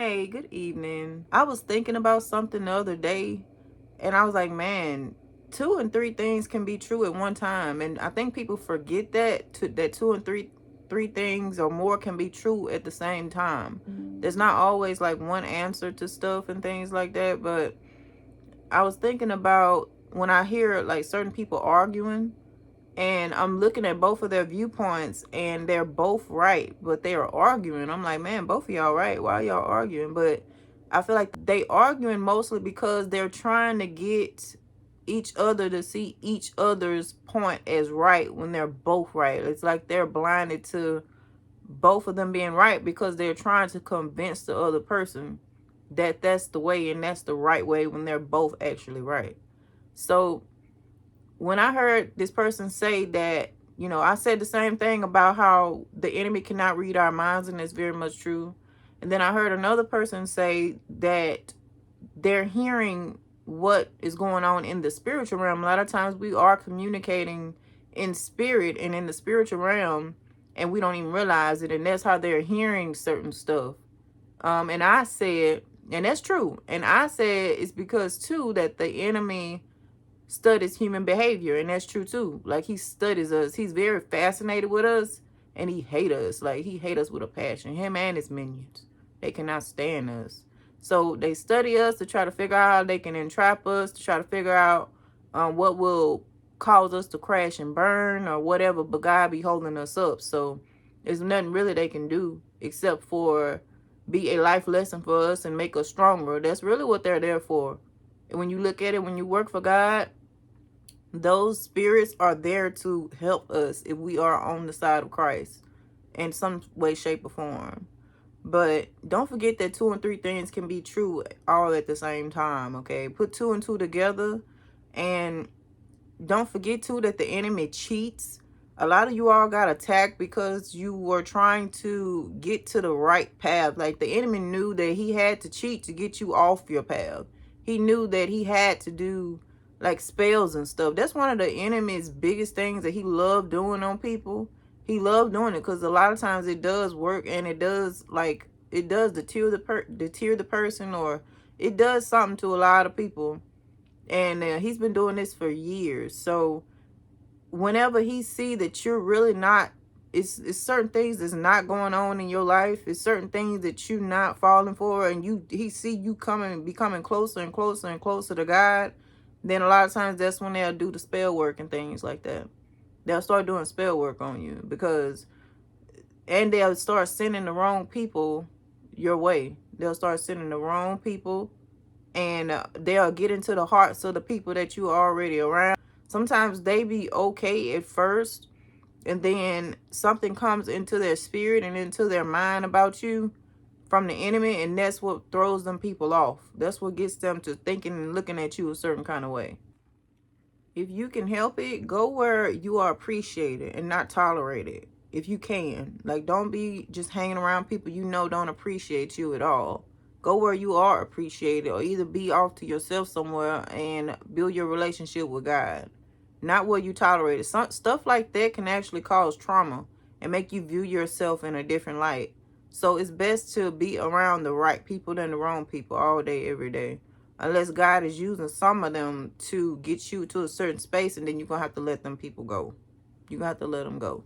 Hey, good evening. I was thinking about something the other day, and I was like, man, two and three things can be true at one time. And I think people forget that two and three things or more can be true at the same time. There's not always like one answer to stuff and things like that. But I was thinking about when I hear like certain people arguing, and I'm looking at both of their viewpoints and they're both right, but they are arguing. I'm like, man, both of y'all right. Why y'all arguing? But I feel like they arguing mostly because they're trying to get each other to see each other's point as right when they're both right. It's like they're blinded to both of them being right because they're trying to convince the other person that that's the way and that's the right way when they're both actually right. So when I heard this person say that, I said the same thing about how the enemy cannot read our minds, and it's very much true. And then I heard another person say that they're hearing what is going on in the spiritual realm. A lot of times we are communicating in spirit and in the spiritual realm, and we don't even realize it. And that's how they're hearing certain stuff. And I said, and that's true. And I said it's because too that the enemy studies human behavior, and that's true too. Like, he studies us. He's very fascinated with us, and he hate us. Like, he hate us with a passion. Him and his minions, they cannot stand us. So they study us to try to figure out how they can entrap us, to try to figure out what will cause us to crash and burn or whatever. But God be holding us up, so there's nothing really they can do except for be a life lesson for us and make us stronger. That's really what they're there for. And when you look at it, when you work for God, those spirits are there to help us if we are on the side of Christ in some way, shape, or form. But don't forget that two and three things can be true all at the same time, okay? Put two and two together, and don't forget too that the enemy cheats. A lot of you all got attacked because you were trying to get to the right path. Like, the enemy knew that he had to cheat to get you off your path. He knew that he had to do like spells and stuff. That's one of the enemy's biggest things that he loved doing on people. He loved doing it because a lot of times it does work, and it does deter the person, or it does something to a lot of people. And he's been doing this for years. So whenever he see that you're really not, it's certain things that's not going on in your life, it's certain things that you're not falling for, and he see you becoming closer and closer and closer to God, then a lot of times that's when they'll do the spell work and things like that. They'll start doing spell work on you and they'll start sending the wrong people your way. They'll start sending the wrong people, and they'll get into the hearts of the people that you are already around. Sometimes they be okay at first, and then something comes into their spirit and into their mind about you from the enemy, and that's what throws them people off. That's what gets them to thinking and looking at you a certain kind of way. If you can help it, go where you are appreciated and not tolerated. If you can. Like, don't be just hanging around people don't appreciate you at all. Go where you are appreciated, or either be off to yourself somewhere and build your relationship with God. Not where you tolerate it. Stuff like that can actually cause trauma and make you view yourself in a different light. So it's best to be around the right people than the wrong people all day, every day. Unless God is using some of them to get you to a certain space, and then you're going to have to let them people go. You're going to have to let them go.